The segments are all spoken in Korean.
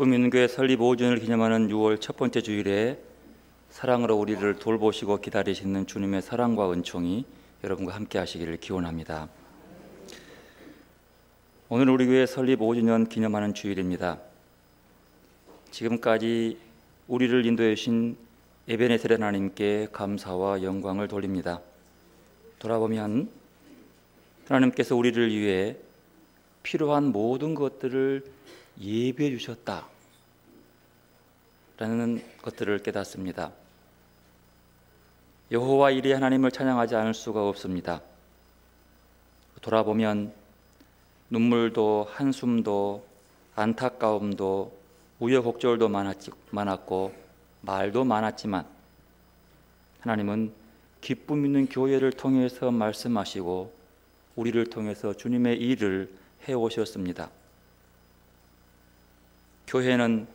기쁨 있는 교회 설립 5주년을 기념하는 6월 첫 번째 주일에 사랑으로 우리를 돌보시고 기다리시는 주님의 사랑과 은총이 여러분과 함께 하시기를 기원합니다. 오늘 우리 교회 설립 5주년 기념하는 주일입니다. 지금까지 우리를 인도해 주신 에베네셀 하나님께 감사와 영광을 돌립니다. 돌아보면 하나님께서 우리를 위해 필요한 모든 것들을 예비해 주셨다 라는 것들을 깨닫습니다. 여호와 이레 하나님을 찬양하지 않을 수가 없습니다. 돌아보면 눈물도 한숨도 안타까움도 우여곡절도 많았고 말도 많았지만 하나님은 기쁨 있는 교회를 통해서 말씀하시고 우리를 통해서 주님의 일을 해오셨습니다. 교회는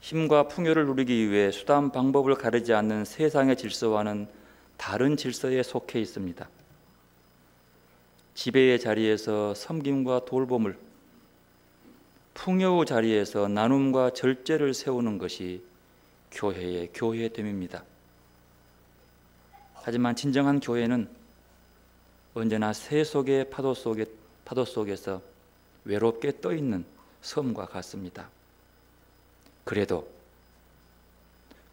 힘과 풍요를 누리기 위해 수단 방법을 가리지 않는 세상의 질서와는 다른 질서에 속해 있습니다. 지배의 자리에서 섬김과 돌봄을, 풍요의 자리에서 나눔과 절제를 세우는 것이 교회의 교회됨입니다. 하지만 진정한 교회는 언제나 새 속의 파도 속에서 외롭게 떠 있는 섬과 같습니다. 그래도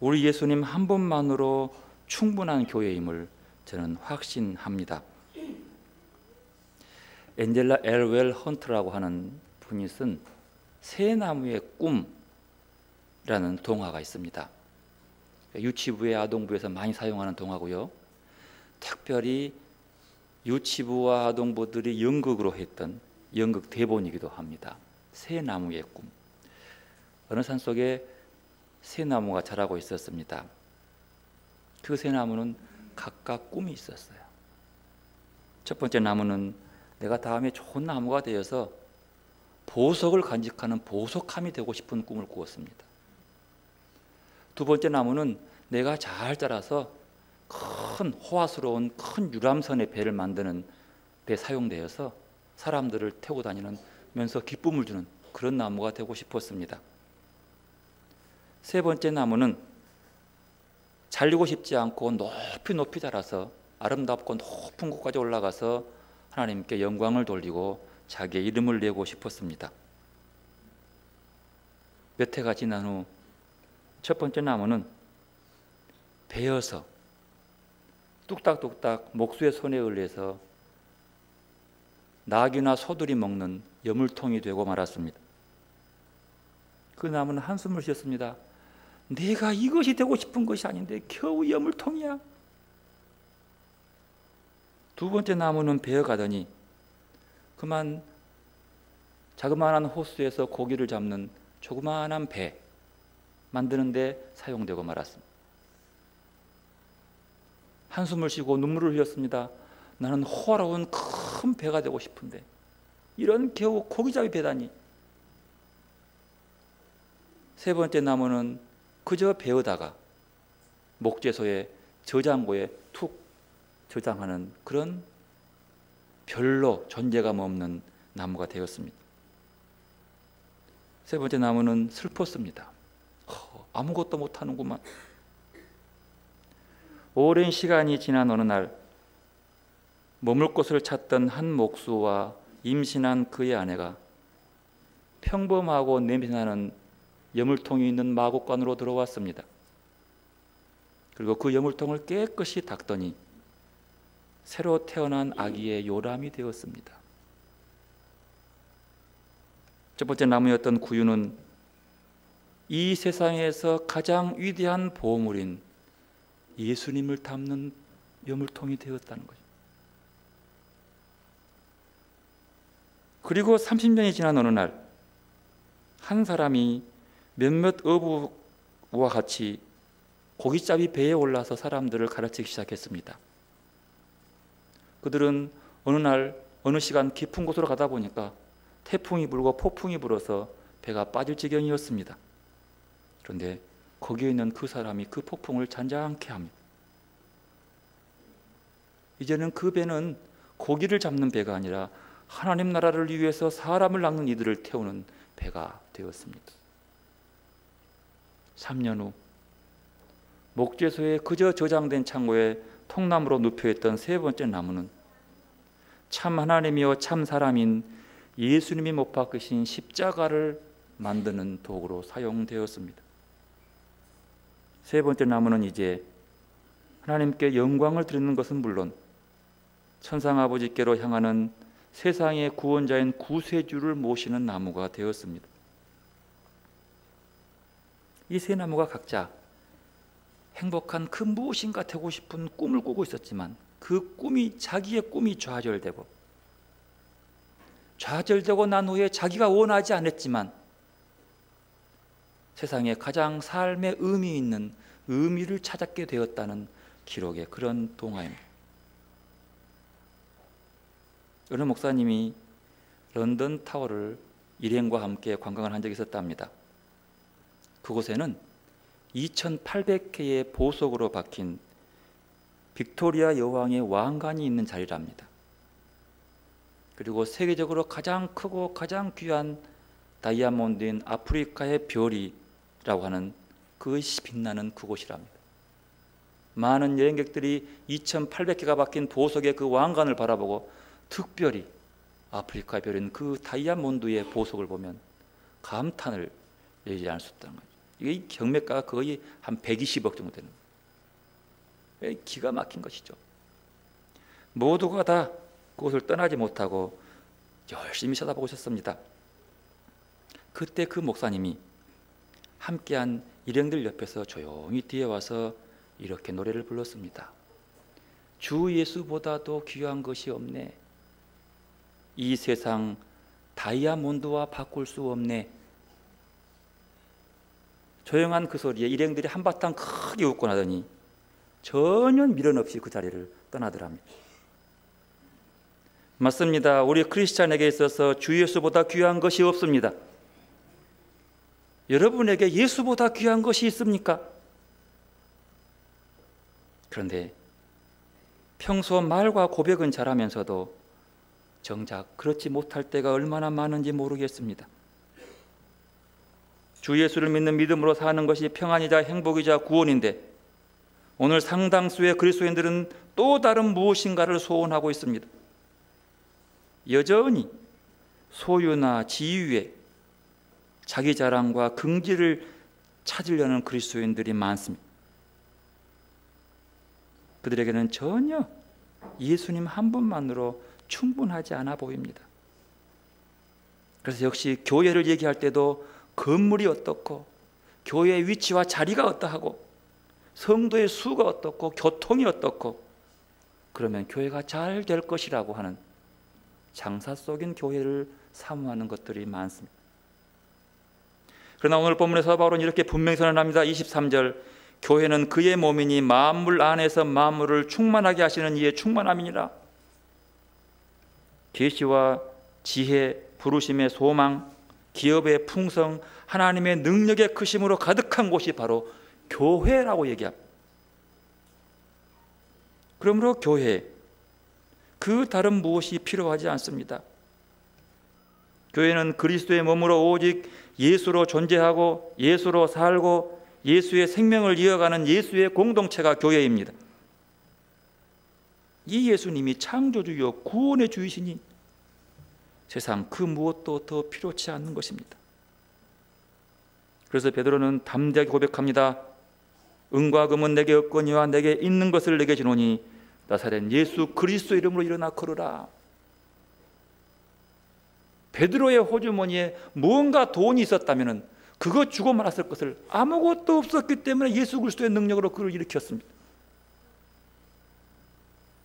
우리 예수님 한 분만으로 충분한 교회임을 저는 확신합니다. 엔젤라 엘웰 헌트라고 하는 분이 쓴 새나무의 꿈이라는 동화가 있습니다. 유치부의 아동부에서 많이 사용하는 동화고요. 특별히 유치부와 아동부들이 연극으로 했던 연극 대본이기도 합니다. 새나무의 꿈. 어느 산속에 새나무가 자라고 있었습니다. 그 새나무는 각각 꿈이 있었어요. 첫 번째 나무는 내가 다음에 좋은 나무가 되어서 보석을 간직하는 보석함이 되고 싶은 꿈을 꾸었습니다. 두 번째 나무는 내가 잘 자라서 큰 호화스러운 큰 유람선의 배를 만드는 데 사용되어서 사람들을 태우고 다니면서 기쁨을 주는 그런 나무가 되고 싶었습니다. 세 번째 나무는 잘리고 싶지 않고 높이 자라서 아름답고 높은 곳까지 올라가서 하나님께 영광을 돌리고 자기의 이름을 내고 싶었습니다. 몇 해가 지난 후 첫 번째 나무는 베어서 뚝딱뚝딱 목수의 손에 의해서 나귀나 소들이 먹는 여물통이 되고 말았습니다. 그 나무는 한숨을 쉬었습니다. 내가 이것이 되고 싶은 것이 아닌데 겨우 여물통이야. 두 번째 나무는 베어가더니 그만 자그마한 호수에서 고기를 잡는 조그마한 배 만드는 데 사용되고 말았습니다. 한숨을 쉬고 눈물을 흘렸습니다. 나는 호화로운 큰 배가 되고 싶은데 이런 겨우 고기잡이 배다니. 세 번째 나무는 그저 베어다가 목재소에 저장고에 툭 저장하는 그런 별로 존재감 없는 나무가 되었습니다. 세 번째 나무는 슬펐습니다. 아무것도 못하는구만. 오랜 시간이 지난 어느 날 머물 곳을 찾던 한 목수와 임신한 그의 아내가 평범하고 냄새나는 여물통이 있는 마곡간으로 들어왔습니다. 그리고 그 여물통을 깨끗이 닦더니 새로 태어난 아기의 요람이 되었습니다. 첫 번째 나무였던 구유는 이 세상에서 가장 위대한 보물인 예수님을 담는 여물통이 되었다는 거죠. 그리고 30년이 지난 어느 날 한 사람이 몇몇 어부와 같이 고깃잡이 배에 올라서 사람들을 가르치기 시작했습니다. 그들은 어느 날 어느 시간 깊은 곳으로 가다 보니까 태풍이 불고 폭풍이 불어서 배가 빠질 지경이었습니다. 그런데 거기에 있는 그 사람이 그 폭풍을 잔잔케 합니다. 이제는 그 배는 고기를 잡는 배가 아니라 하나님 나라를 위해서 사람을 낚는 이들을 태우는 배가 되었습니다. 3년 후 목재소에 그저 저장된 창고에 통나무로 눕혀있던 세 번째 나무는 참 하나님이요 참 사람인 예수님이 못 박으신 십자가를 만드는 도구로 사용되었습니다. 세 번째 나무는 이제 하나님께 영광을 드리는 것은 물론 천상아버지께로 향하는 세상의 구원자인 구세주를 모시는 나무가 되었습니다. 이 세 나무가 각자 행복한 그 무엇인가 되고 싶은 꿈을 꾸고 있었지만 그 꿈이 자기의 꿈이 좌절되고 난 후에 자기가 원하지 않았지만 세상에 가장 삶의 의미 있는 의미를 찾게 되었다는 기록의 그런 동화입니다. 어느 목사님이 런던 타워를 일행과 함께 관광을 한 적이 있었답니다. 그곳에는 2800개의 보석으로 박힌 빅토리아 여왕의 왕관이 있는 자리랍니다. 그리고 세계적으로 가장 크고 가장 귀한 다이아몬드인 아프리카의 별이라고 하는 그것이 빛나는 그곳이랍니다. 많은 여행객들이 2800개가 박힌 보석의 그 왕관을 바라보고 특별히 아프리카 별인 그 다이아몬드의 보석을 보면 감탄을 내지 않을 수 없다는 거죠. 이게 경매가가 거의 한 120억 정도 되는 거예요. 기가 막힌 것이죠. 모두가 다 그곳을 떠나지 못하고 열심히 쳐다보고 있었습니다. 그때 그 목사님이 함께한 일행들 옆에서 조용히 뒤에 와서 이렇게 노래를 불렀습니다. 주 예수보다도 귀한 것이 없네. 이 세상 다이아몬드와 바꿀 수 없네. 조용한 그 소리에 일행들이 한바탕 크게 웃고 나더니 전혀 미련 없이 그 자리를 떠나더랍니다. 맞습니다. 우리 크리스찬에게 있어서 주 예수보다 귀한 것이 없습니다. 여러분에게 예수보다 귀한 것이 있습니까? 그런데 평소 말과 고백은 잘하면서도 정작 그렇지 못할 때가 얼마나 많은지 모르겠습니다. 주 예수를 믿는 믿음으로 사는 것이 평안이자 행복이자 구원인데 오늘 상당수의 그리스도인들은 또 다른 무엇인가를 소원하고 있습니다. 여전히 소유나 지위에 자기 자랑과 긍지를 찾으려는 그리스도인들이 많습니다. 그들에게는 전혀 예수님 한 분만으로 충분하지 않아 보입니다. 그래서 역시 교회를 얘기할 때도 건물이 어떻고 교회의 위치와 자리가 어떠하고 성도의 수가 어떻고 교통이 어떻고 그러면 교회가 잘 될 것이라고 하는 장사 속인 교회를 사모하는 것들이 많습니다. 그러나 오늘 본문에서 바울은 이렇게 분명히 선언합니다. 23절 교회는 그의 몸이니 만물 안에서 만물을 충만하게 하시는 이의 충만함이니라. 계시와 지혜, 부르심의 소망, 기업의 풍성, 하나님의 능력의 크심으로 가득한 곳이 바로 교회라고 얘기합니다. 그러므로 교회, 그 다른 무엇이 필요하지 않습니다. 교회는 그리스도의 몸으로 오직 예수로 존재하고 예수로 살고 예수의 생명을 이어가는 예수의 공동체가 교회입니다. 이 예수님이 창조주요 구원의 주이시니 세상 그 무엇도 더 필요치 않는 것입니다. 그래서 베드로는 담대하게 고백합니다. 은과 금은 내게 없거니와 내게 있는 것을 내게 주노니 나사렛 예수 그리스도 이름으로 일어나 걸으라. 베드로의 호주머니에 무언가 돈이 있었다면 그거 주고 말았을 것을 아무것도 없었기 때문에 예수 그리스도의 능력으로 그를 일으켰습니다.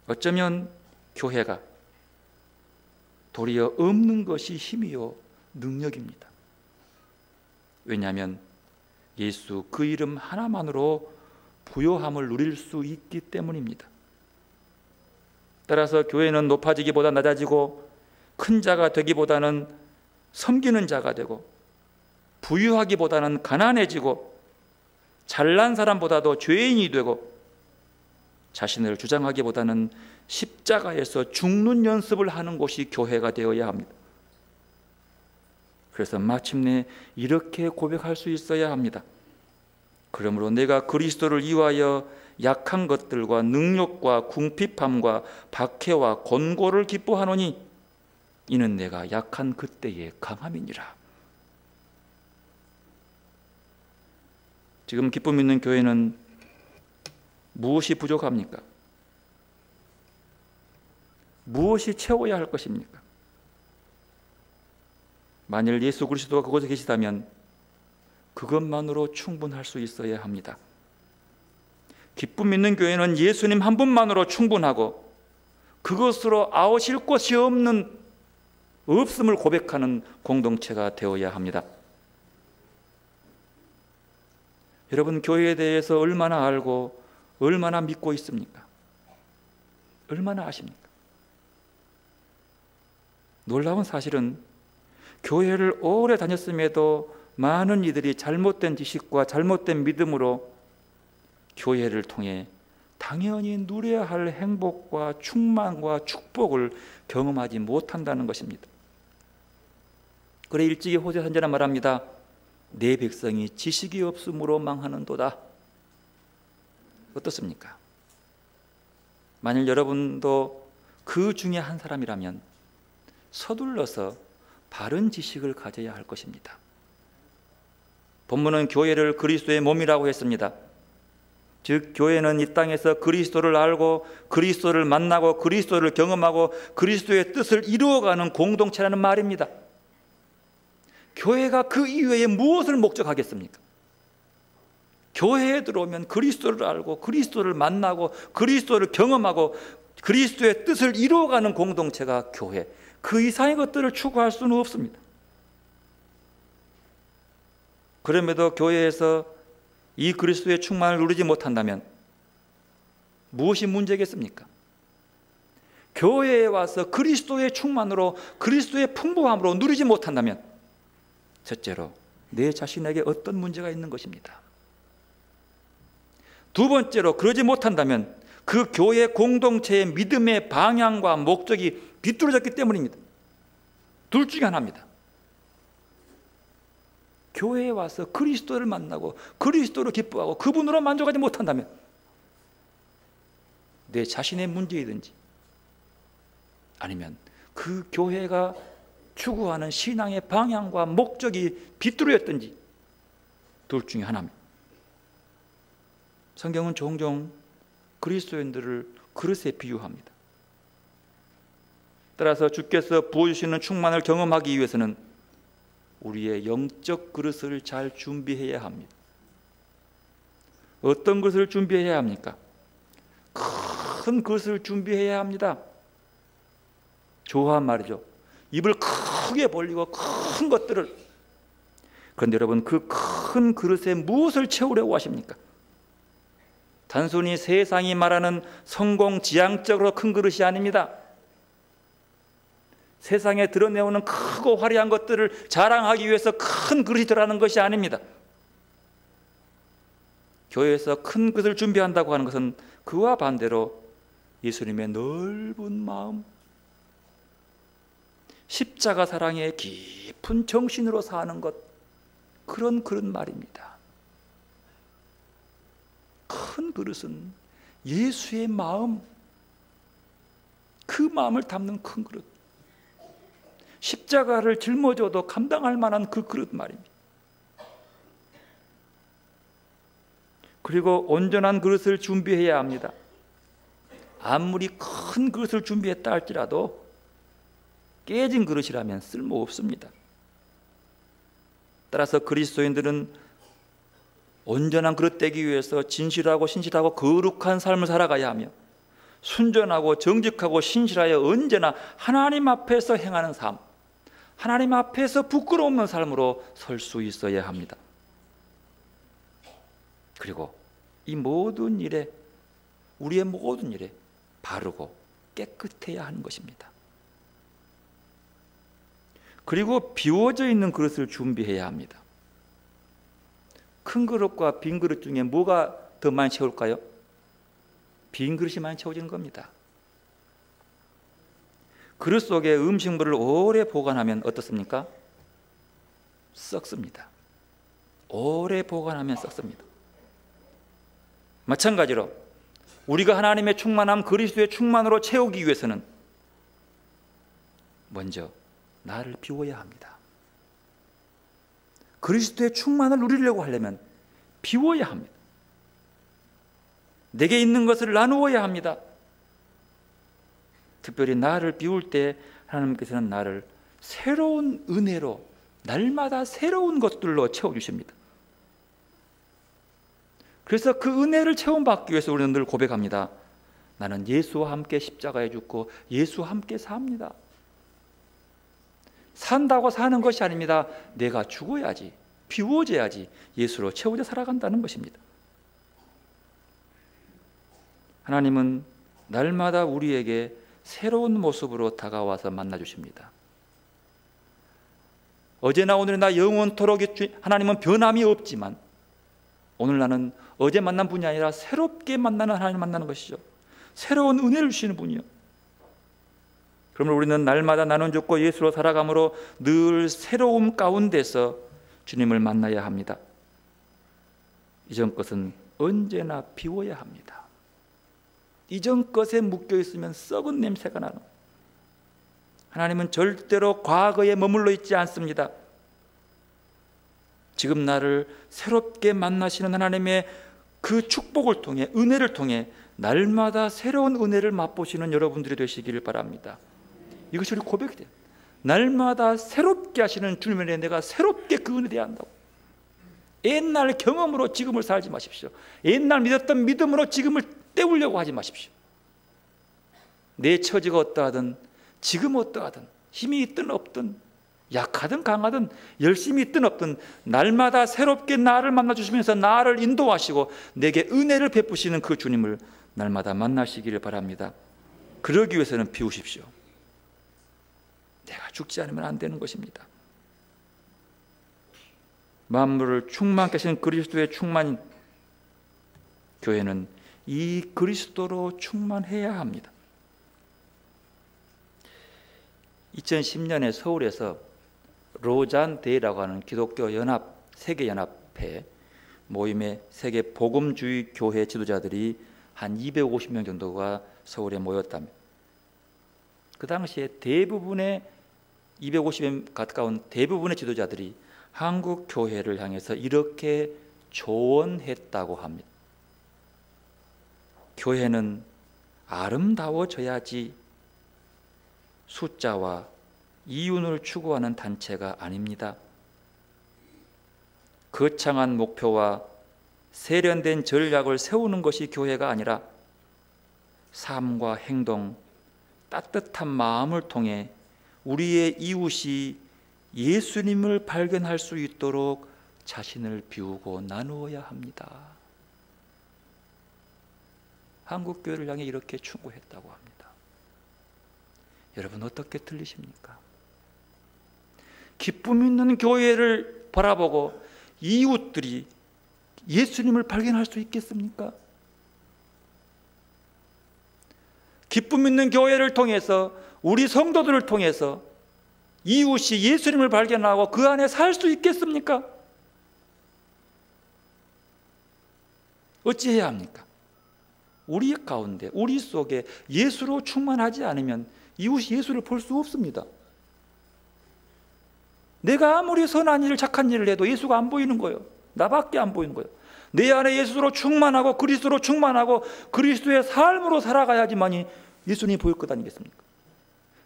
어쩌면 교회가 도리어 없는 것이 힘이요 능력입니다. 왜냐하면 예수 그 이름 하나만으로 부요함을 누릴 수 있기 때문입니다. 따라서 교회는 높아지기보다 낮아지고 큰 자가 되기보다는 섬기는 자가 되고 부유하기보다는 가난해지고 잘난 사람보다도 죄인이 되고 자신을 주장하기보다는 십자가에서 죽는 연습을 하는 곳이 교회가 되어야 합니다. 그래서 마침내 이렇게 고백할 수 있어야 합니다. 그러므로 내가 그리스도를 위하여 약한 것들과 능욕과 궁핍함과 박해와 곤고를 기뻐하노니 이는 내가 약한 그때의 강함이니라. 지금 기쁨 있는 교회는 무엇이 부족합니까? 무엇이 채워야 할 것입니까? 만일 예수 그리스도가 그곳에 계시다면 그것만으로 충분할 수 있어야 합니다. 기쁨 있는 교회는 예수님 한 분만으로 충분하고 그것으로 아우실 곳이 없음을 고백하는 공동체가 되어야 합니다. 여러분, 교회에 대해서 얼마나 알고 얼마나 믿고 있습니까? 얼마나 아십니까? 놀라운 사실은 교회를 오래 다녔음에도 많은 이들이 잘못된 지식과 잘못된 믿음으로 교회를 통해 당연히 누려야 할 행복과 충만과 축복을 경험하지 못한다는 것입니다. 그래 일찍이 호세 선지자는 말합니다. 내 백성이 지식이 없음으로 망하는도다. 어떻습니까? 만일 여러분도 그 중에 한 사람이라면 서둘러서 바른 지식을 가져야 할 것입니다. 본문은 교회를 그리스도의 몸이라고 했습니다. 즉 교회는 이 땅에서 그리스도를 알고 그리스도를 만나고 그리스도를 경험하고 그리스도의 뜻을 이루어가는 공동체라는 말입니다. 교회가 그 이외에 무엇을 목적하겠습니까? 교회에 들어오면 그리스도를 알고 그리스도를 만나고 그리스도를 경험하고 그리스도의 뜻을 이루어가는 공동체가 교회, 그 이상의 것들을 추구할 수는 없습니다. 그럼에도 교회에서 이 그리스도의 충만을 누리지 못한다면 무엇이 문제겠습니까? 교회에 와서 그리스도의 충만으로 그리스도의 풍부함으로 누리지 못한다면 첫째로 내 자신에게 어떤 문제가 있는 것입니다. 두 번째로 그러지 못한다면 그 교회 공동체의 믿음의 방향과 목적이 비뚤어졌기 때문입니다. 둘 중에 하나입니다. 교회에 와서 그리스도를 만나고 그리스도를 기뻐하고 그분으로 만족하지 못한다면 내 자신의 문제이든지 아니면 그 교회가 추구하는 신앙의 방향과 목적이 비뚤어졌든지 둘 중에 하나입니다. 성경은 종종 그리스도인들을 그릇에 비유합니다. 따라서 주께서 부어주시는 충만을 경험하기 위해서는 우리의 영적 그릇을 잘 준비해야 합니다. 어떤 것을 준비해야 합니까? 큰 그릇을 준비해야 합니다. 조화 말이죠. 입을 크게 벌리고 큰 것들을. 그런데 여러분, 그 큰 그릇에 무엇을 채우려고 하십니까? 단순히 세상이 말하는 성공 지향적으로 큰 그릇이 아닙니다. 세상에 드러내오는 크고 화려한 것들을 자랑하기 위해서 큰 그릇이 들어가는 것이 아닙니다. 교회에서 큰 그릇을 준비한다고 하는 것은 그와 반대로 예수님의 넓은 마음, 십자가 사랑의 깊은 정신으로 사는 것, 그런 말입니다. 큰 그릇은 예수의 마음, 그 마음을 담는 큰 그릇, 십자가를 짊어져도 감당할 만한 그 그릇 말입니다. 그리고 온전한 그릇을 준비해야 합니다. 아무리 큰 그릇을 준비했다 할지라도 깨진 그릇이라면 쓸모없습니다. 따라서 그리스도인들은 온전한 그릇 되기 위해서 진실하고 신실하고 거룩한 삶을 살아가야 하며 순전하고 정직하고 신실하여 언제나 하나님 앞에서 행하는 삶, 하나님 앞에서 부끄러움 없는 삶으로 설 수 있어야 합니다. 그리고 이 모든 일에, 우리의 모든 일에 바르고 깨끗해야 하는 것입니다. 그리고 비워져 있는 그릇을 준비해야 합니다. 큰 그릇과 빈 그릇 중에 뭐가 더 많이 채울까요? 빈 그릇이 많이 채워지는 겁니다. 그릇 속에 음식물을 오래 보관하면 어떻습니까? 썩습니다. 오래 보관하면 썩습니다. 마찬가지로 우리가 하나님의 충만함, 그리스도의 충만으로 채우기 위해서는 먼저 나를 비워야 합니다. 그리스도의 충만을 누리려고 하려면 비워야 합니다. 내게 있는 것을 나누어야 합니다. 특별히 나를 비울 때 하나님께서는 나를 새로운 은혜로, 날마다 새로운 것들로 채워주십니다. 그래서 그 은혜를 체험받기 위해서 우리는 늘 고백합니다. 나는 예수와 함께 십자가에 죽고 예수와 함께 삽니다. 산다고 사는 것이 아닙니다. 내가 죽어야지, 비워져야지 예수로 채워져 살아간다는 것입니다. 하나님은 날마다 우리에게 새로운 모습으로 다가와서 만나주십니다. 어제나 오늘이나 영원토록 하나님은 변함이 없지만 오늘 나는 어제 만난 분이 아니라 새롭게 만나는 하나님을 만나는 것이죠. 새로운 은혜를 주시는 분이요. 그러므로 우리는 날마다 나는 죽고 예수로 살아감으로 늘 새로움 가운데서 주님을 만나야 합니다. 이전 것은 언제나 비워야 합니다. 이전 것에 묶여 있으면 썩은 냄새가 나는. 하나님은 절대로 과거에 머물러 있지 않습니다. 지금 나를 새롭게 만나시는 하나님의 그 축복을 통해, 은혜를 통해 날마다 새로운 은혜를 맛보시는 여러분들이 되시기를 바랍니다. 이것이 우리 고백이 돼요. 날마다 새롭게 하시는 주님의 은혜, 내가 새롭게 그 은혜에 한다고. 옛날 경험으로 지금을 살지 마십시오. 옛날 믿었던 믿음으로 지금을 때우려고 하지 마십시오. 내 처지가 어떠하든, 지금 어떠하든, 힘이 있든 없든, 약하든 강하든, 열심히 있든 없든 날마다 새롭게 나를 만나주시면서 나를 인도하시고 내게 은혜를 베푸시는 그 주님을 날마다 만나시기를 바랍니다. 그러기 위해서는 비우십시오. 내가 죽지 않으면 안 되는 것입니다. 만물을 충만케 하시는 그리스도의 충만, 교회는 이 그리스도로 충만해야 합니다. 2010년에 서울에서 로잔 대회라고 하는 기독교 연합, 세계연합회 모임에 세계 복음주의 교회 지도자들이 한 250명 정도가 서울에 모였답니다. 그 당시에 대부분의 250명 가까운 대부분의 지도자들이 한국 교회를 향해서 이렇게 조언했다고 합니다. 교회는 아름다워져야지 숫자와 이윤을 추구하는 단체가 아닙니다. 거창한 목표와 세련된 전략을 세우는 것이 교회가 아니라 삶과 행동, 따뜻한 마음을 통해 우리의 이웃이 예수님을 발견할 수 있도록 자신을 비우고 나누어야 합니다. 한국교회를 향해 이렇게 충고했다고 합니다. 여러분 어떻게 들리십니까? 기쁨 있는 교회를 바라보고 이웃들이 예수님을 발견할 수 있겠습니까? 기쁨 있는 교회를 통해서 우리 성도들을 통해서 이웃이 예수님을 발견하고 그 안에 살 수 있겠습니까? 어찌해야 합니까? 우리 가운데, 우리 속에 예수로 충만하지 않으면 이웃이 예수를 볼 수 없습니다. 내가 아무리 선한 일을, 착한 일을 해도 예수가 안 보이는 거예요. 나밖에 안 보이는 거예요. 내 안에 예수로 충만하고 그리스도로 충만하고 그리스도의 삶으로 살아가야지만이 예수님이 보일 것 아니겠습니까?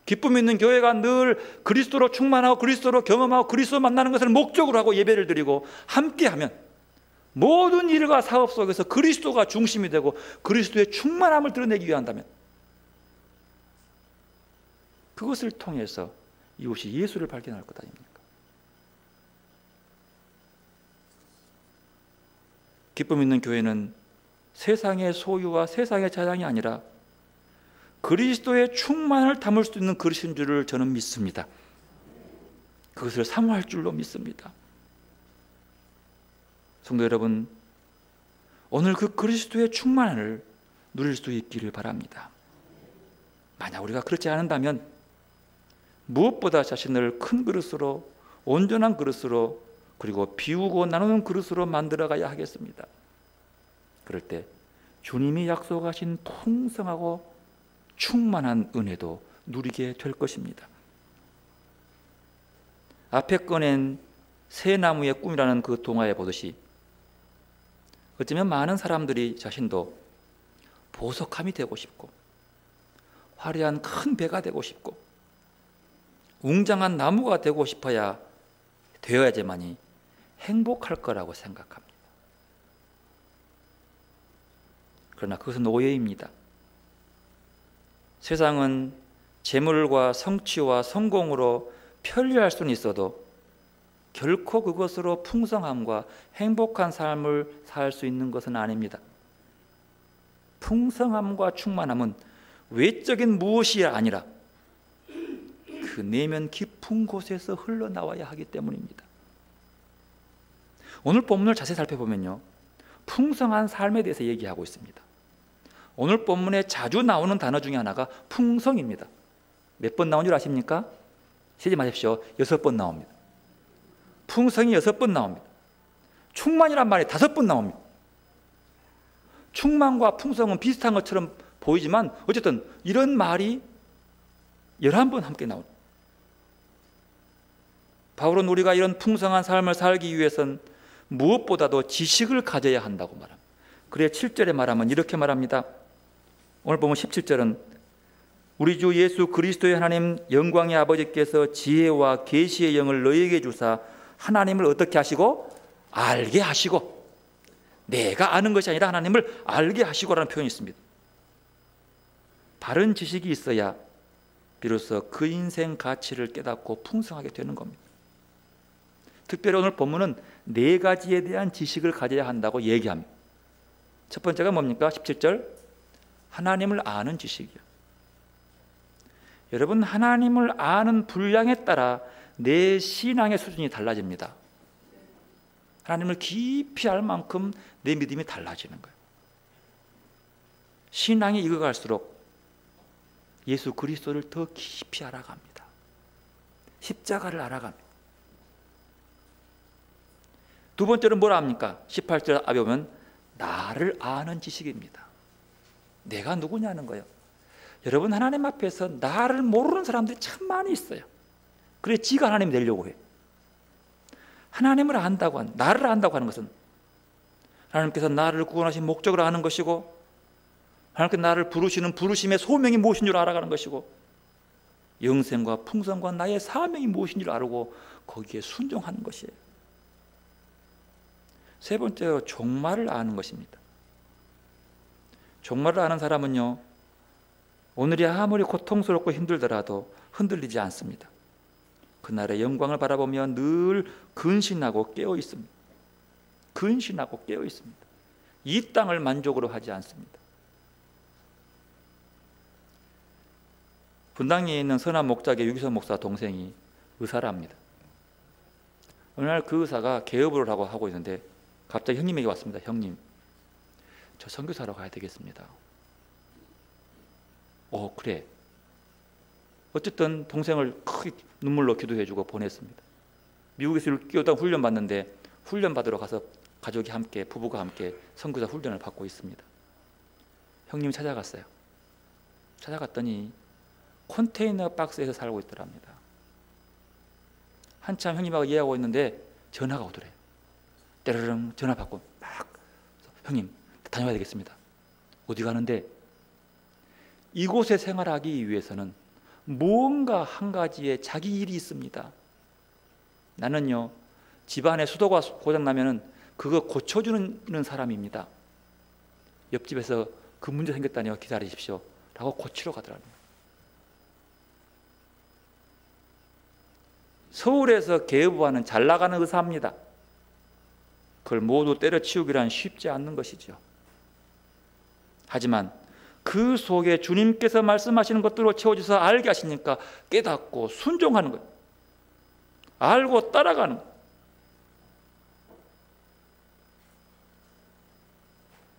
기쁨 있는 교회가 늘 그리스도로 충만하고 그리스도로 경험하고 그리스도 만나는 것을 목적으로 하고 예배를 드리고 함께하면 모든 일과 사업 속에서 그리스도가 중심이 되고 그리스도의 충만함을 드러내기 위한다면 그것을 통해서 이웃이 예수를 발견할 것 아닙니까? 기쁨 있는 교회는 세상의 소유와 세상의 자랑이 아니라 그리스도의 충만을 담을 수 있는 그릇인 줄을 저는 믿습니다. 그것을 사모할 줄로 믿습니다. 성도 여러분, 오늘 그 그리스도의 충만을 누릴 수 있기를 바랍니다. 만약 우리가 그렇지 않는다면 무엇보다 자신을 큰 그릇으로, 온전한 그릇으로, 그리고 비우고 나누는 그릇으로 만들어가야 하겠습니다. 그럴 때 주님이 약속하신 풍성하고 충만한 은혜도 누리게 될 것입니다. 앞에 꺼낸 새 나무의 꿈이라는 그 동화에 보듯이 어쩌면 많은 사람들이 자신도 보석함이 되고 싶고 화려한 큰 배가 되고 싶고 웅장한 나무가 되고 싶어야 되어야지만이 행복할 거라고 생각합니다. 그러나 그것은 오해입니다. 세상은 재물과 성취와 성공으로 편리할 수는 있어도 결코 그것으로 풍성함과 행복한 삶을 살 수 있는 것은 아닙니다. 풍성함과 충만함은 외적인 무엇이 아니라 그 내면 깊은 곳에서 흘러나와야 하기 때문입니다. 오늘 본문을 자세히 살펴보면요, 풍성한 삶에 대해서 얘기하고 있습니다. 오늘 본문에 자주 나오는 단어 중에 하나가 풍성입니다. 몇 번 나온 줄 아십니까? 세지 마십시오. 6번 나옵니다. 풍성이 6번 나옵니다. 충만이란 말이 5번 나옵니다. 충만과 풍성은 비슷한 것처럼 보이지만 어쨌든 이런 말이 11번 함께 나옵니다. 바울은 우리가 이런 풍성한 삶을 살기 위해선 무엇보다도 지식을 가져야 한다고 말합니다. 그래 7절에 말하면 이렇게 말합니다. 오늘 보면 17절은 우리 주 예수 그리스도의 하나님 영광의 아버지께서 지혜와 계시의 영을 너희에게 주사 하나님을 어떻게 하시고? 알게 하시고. 내가 아는 것이 아니라 하나님을 알게 하시고라는 표현이 있습니다. 바른 지식이 있어야 비로소 그 인생 가치를 깨닫고 풍성하게 되는 겁니다. 특별히 오늘 본문은 4가지에 대한 지식을 가져야 한다고 얘기합니다. 첫 번째가 뭡니까? 17절 하나님을 아는 지식이요. 여러분, 하나님을 아는 분량에 따라 내 신앙의 수준이 달라집니다. 하나님을 깊이 알 만큼 내 믿음이 달라지는 거예요. 신앙이 익어갈수록 예수 그리스도를 더 깊이 알아갑니다. 십자가를 알아갑니다. 두 번째는 뭐라 합니까? 18절 앞에 보면 나를 아는 지식입니다. 내가 누구냐는 거예요. 여러분, 하나님 앞에서 나를 모르는 사람들이 참 많이 있어요. 그래 지가 하나님이 되려고 해. 하나님을 안다고 나를 안다고 하는 것은 하나님께서 나를 구원하신 목적을 아는 것이고 하나님께서 나를 부르시는 부르심의 소명이 무엇인 줄 알아가는 것이고 영생과 풍성과 나의 사명이 무엇인 줄 알고 거기에 순종하는 것이에요. 세 번째로 종말을 아는 것입니다. 종말을 아는 사람은요, 오늘이 아무리 고통스럽고 힘들더라도 흔들리지 않습니다. 그날의 영광을 바라보며 늘 근신하고 깨어 있습니다. 근신하고 깨어 있습니다. 이 땅을 만족으로 하지 않습니다. 분당에 있는 선한 목자의 유기선 목사 동생이 의사랍니다. 어느 날 그 의사가 개업을 하고 있는데 갑자기 형님에게 왔습니다. 형님, 저 선교사로 가야 되겠습니다. 그래. 어쨌든 동생을 크게 눈물로 기도해주고 보냈습니다. 미국에서 끼어다 훈련 받는데 훈련 받으러 가서 가족이 함께 부부가 함께 선교사 훈련을 받고 있습니다. 형님 찾아갔어요. 찾아갔더니 컨테이너 박스에서 살고 있더랍니다. 한참 형님하고 얘기하고 있는데 전화가 오더래요. 때르릉 전화 받고 막 형님 다녀와야 되겠습니다. 어디 가는데 이곳에 생활하기 위해서는 무언가 한 가지의 자기 일이 있습니다. 나는요 집안에 수도가 고장나면 그거 고쳐주는 사람입니다. 옆집에서 그 문제 생겼다니요 기다리십시오 라고 고치러 가더라고요. 서울에서 개업하는 잘 나가는 의사입니다. 그걸 모두 때려치우기란 쉽지 않는 것이죠. 하지만 그 속에 주님께서 말씀하시는 것들로 채워져서 알게 하시니까 깨닫고 순종하는 거예요. 알고 따라가는 거예요.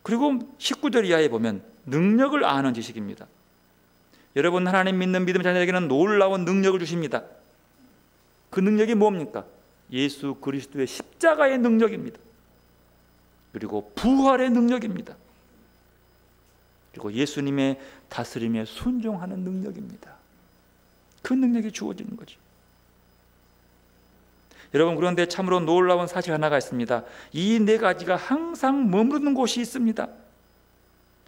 그리고 19절 이하에 보면 능력을 아는 지식입니다. 여러분, 하나님 믿는 믿음 자녀에게는 놀라운 능력을 주십니다. 그 능력이 뭡니까? 예수 그리스도의 십자가의 능력입니다. 그리고 부활의 능력입니다. 그리고 예수님의 다스림에 순종하는 능력입니다. 그 능력이 주어지는 거죠. 여러분, 그런데 참으로 놀라운 사실 하나가 있습니다. 이 네 가지가 항상 머무르는 곳이 있습니다.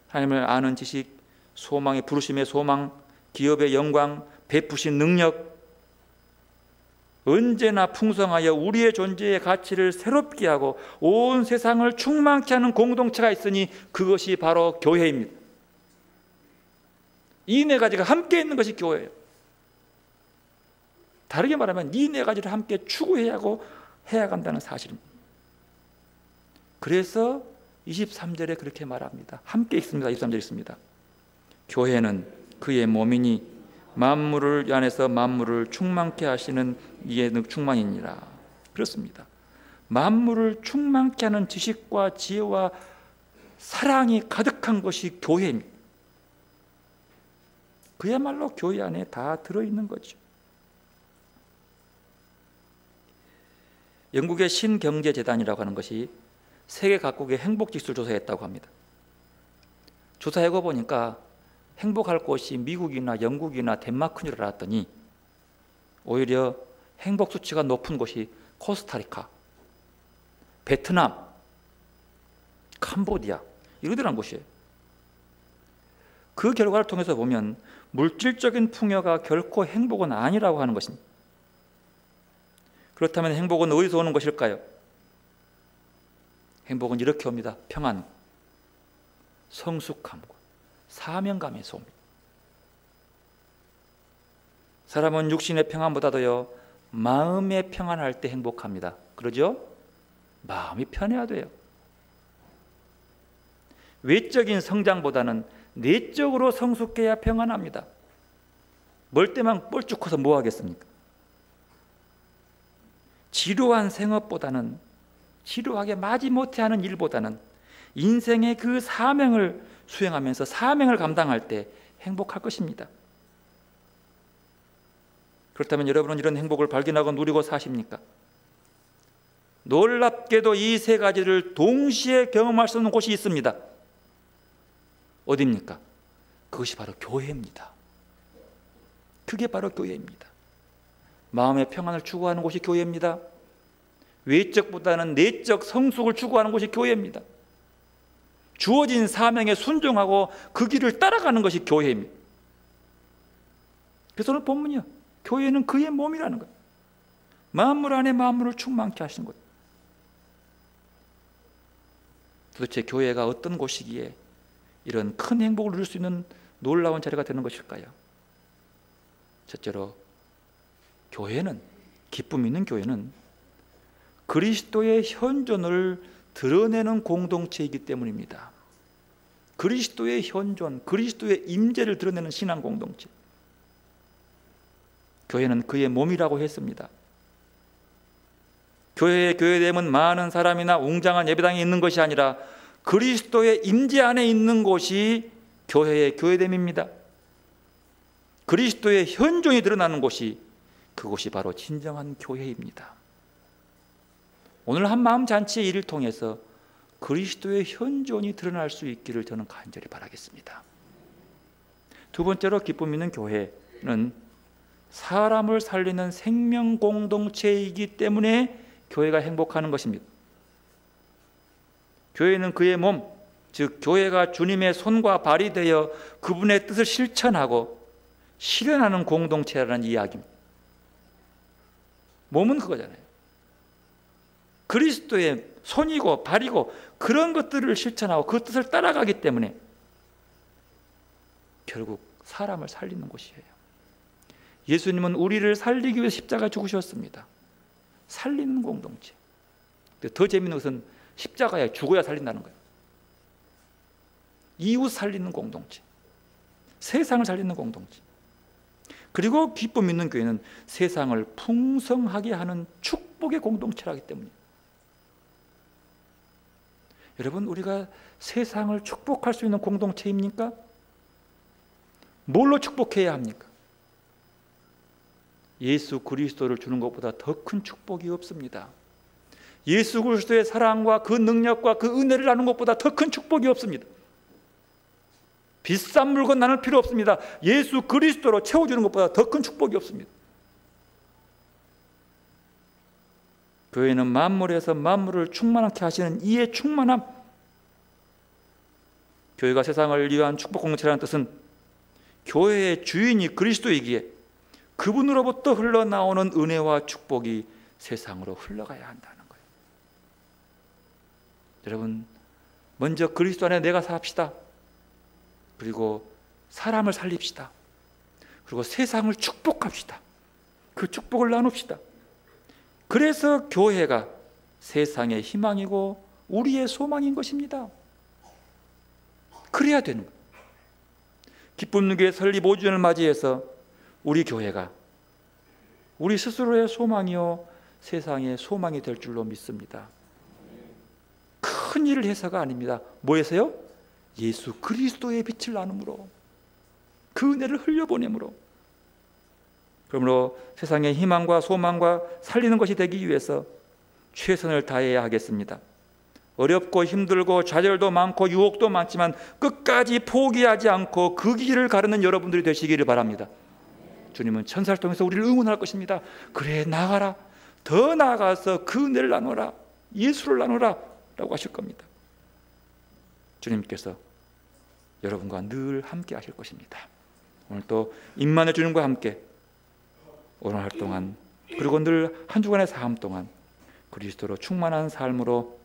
하나님을 아는 지식, 소망의 부르심의 소망, 기업의 영광, 베푸신 능력, 언제나 풍성하여 우리의 존재의 가치를 새롭게 하고 온 세상을 충만케 하는 공동체가 있으니 그것이 바로 교회입니다. 이 네 가지가 함께 있는 것이 교회예요. 다르게 말하면 이 네 가지를 함께 추구해야 하고 해야 한다는 사실입니다. 그래서 23절에 그렇게 말합니다. 함께 있습니다. 23절 있습니다. 교회는 그의 몸이니 만물을 안에서 만물을 충만케 하시는 이의 충만이니라. 그렇습니다. 만물을 충만케 하는 지식과 지혜와 사랑이 가득한 것이 교회입니다. 그야말로 교회 안에 다 들어있는 거죠. 영국의 신경제재단이라고 하는 것이 세계 각국의 행복지수를 조사했다고 합니다. 조사해 보니까 행복할 곳이 미국이나 영국이나 덴마크인 줄 알았더니 오히려 행복 수치가 높은 곳이 코스타리카, 베트남, 캄보디아 이러더란 곳이에요. 그 결과를 통해서 보면 물질적인 풍요가 결코 행복은 아니라고 하는 것입니다. 그렇다면 행복은 어디서 오는 것일까요? 행복은 이렇게 옵니다. 평안, 성숙함과 사명감에서 옵니다. 사람은 육신의 평안보다도요 마음의 평안할 때 행복합니다. 그러죠? 마음이 편해야 돼요. 외적인 성장보다는 내적으로 성숙해야 평안합니다. 멀때만 뻘쭉 커서 뭐 하겠습니까? 지루한 생업보다는, 지루하게 마지못해 하는 일보다는 인생의 그 사명을 수행하면서 사명을 감당할 때 행복할 것입니다. 그렇다면 여러분은 이런 행복을 발견하고 누리고 사십니까? 놀랍게도 이 세 가지를 동시에 경험할 수 있는 곳이 있습니다. 어디입니까? 그것이 바로 교회입니다. 그게 바로 교회입니다. 마음의 평안을 추구하는 곳이 교회입니다. 외적보다는 내적 성숙을 추구하는 곳이 교회입니다. 주어진 사명에 순종하고 그 길을 따라가는 것이 교회입니다. 그래서 오늘 본문이요, 교회는 그의 몸이라는 거예요. 만물 안에 만물을 충만케 하시는 것. 도대체 교회가 어떤 곳이기에 이런 큰 행복을 누릴 수 있는 놀라운 자리가 되는 것일까요? 첫째로 교회는, 기쁨 있는 교회는 그리스도의 현존을 드러내는 공동체이기 때문입니다. 그리스도의 현존, 그리스도의 임재를 드러내는 신앙 공동체. 교회는 그의 몸이라고 했습니다. 교회의 교회됨은 많은 사람이나 웅장한 예배당이 있는 것이 아니라 그리스도의 임재 안에 있는 곳이 교회의 교회됨입니다. 그리스도의 현존이 드러나는 곳이, 그곳이 바로 진정한 교회입니다. 오늘 한마음 잔치의 일을 통해서 그리스도의 현존이 드러날 수 있기를 저는 간절히 바라겠습니다. 두 번째로 기쁨 있는 교회는 사람을 살리는 생명 공동체이기 때문에 교회가 행복하는 것입니다. 교회는 그의 몸, 즉 교회가 주님의 손과 발이 되어 그분의 뜻을 실천하고 실현하는 공동체라는 이야기입니다. 몸은 그거잖아요. 그리스도의 손이고 발이고 그런 것들을 실천하고 그 뜻을 따라가기 때문에 결국 사람을 살리는 곳이에요. 예수님은 우리를 살리기 위해 십자가 죽으셨습니다. 살리는 공동체. 더 재미있는 것은 십자가에 죽어야 살린다는 거예요. 이웃 살리는 공동체, 세상을 살리는 공동체. 그리고 기쁨 있는 교회는 세상을 풍성하게 하는 축복의 공동체라기 때문이에요. 여러분, 우리가 세상을 축복할 수 있는 공동체입니까? 뭘로 축복해야 합니까? 예수 그리스도를 주는 것보다 더 큰 축복이 없습니다. 예수 그리스도의 사랑과 그 능력과 그 은혜를 나누는 것보다 더 큰 축복이 없습니다. 비싼 물건 나눌 필요 없습니다. 예수 그리스도로 채워주는 것보다 더 큰 축복이 없습니다. 교회는 만물에서 만물을 충만하게 하시는 이의 충만함, 교회가 세상을 위한 축복 공동체라는 뜻은 교회의 주인이 그리스도이기에 그분으로부터 흘러나오는 은혜와 축복이 세상으로 흘러가야 한다는 거예요. 여러분, 먼저 그리스도 안에 내가 삽시다. 그리고 사람을 살립시다. 그리고 세상을 축복합시다. 그 축복을 나눕시다. 그래서 교회가 세상의 희망이고 우리의 소망인 것입니다. 그래야 되는 거예요. 기쁨 누교의 설립 5주년을 맞이해서 우리 교회가 우리 스스로의 소망이요 세상의 소망이 될 줄로 믿습니다. 큰 일을 해서가 아닙니다. 뭐해서요? 예수 그리스도의 빛을 나눔으로, 그 은혜를 흘려보내므로. 그러므로 세상의 희망과 소망과 살리는 것이 되기 위해서 최선을 다해야 하겠습니다. 어렵고 힘들고 좌절도 많고 유혹도 많지만 끝까지 포기하지 않고 그 길을 가르는 여러분들이 되시기를 바랍니다. 주님은 천사를 통해서 우리를 응원할 것입니다. 그래, 나가라. 더 나아가서 그 은혜를 나누라. 예수를 나누라 라고 하실 겁니다. 주님께서 여러분과 늘 함께 하실 것입니다. 오늘 또 임마누엘 주님과 함께 오늘 할 동안, 그리고 늘 한 주간의 삶 동안 그리스도로 충만한 삶으로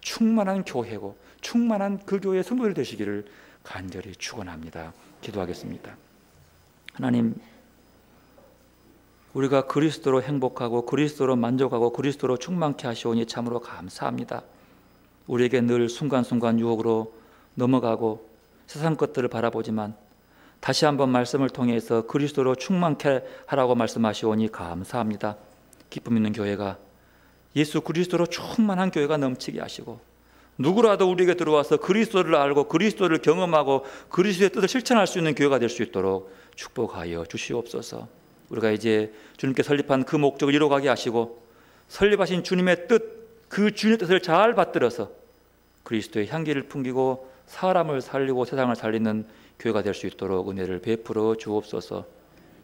충만한 교회고 충만한 그 교회의 성도들이 되시기를 간절히 축원합니다. 기도하겠습니다. 하나님, 우리가 그리스도로 행복하고 그리스도로 만족하고 그리스도로 충만케 하시오니 참으로 감사합니다. 우리에게 늘 순간순간 유혹으로 넘어가고 세상 것들을 바라보지만 다시 한번 말씀을 통해서 그리스도로 충만케 하라고 말씀하시오니 감사합니다. 기쁨 있는 교회가 예수 그리스도로 충만한 교회가 넘치게 하시고 누구라도 우리에게 들어와서 그리스도를 알고 그리스도를 경험하고 그리스도의 뜻을 실천할 수 있는 교회가 될 수 있도록 축복하여 주시옵소서. 우리가 이제 주님께 설립한 그 목적을 이루어가게 하시고 설립하신 주님의 뜻, 그 주님의 뜻을 잘 받들어서 그리스도의 향기를 풍기고 사람을 살리고 세상을 살리는 교회가 될 수 있도록 은혜를 베풀어 주옵소서.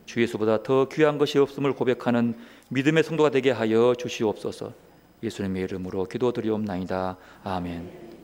주 예수보다 더 귀한 것이 없음을 고백하는 믿음의 성도가 되게 하여 주시옵소서. 예수님의 이름으로 기도드리옵나이다. 아멘.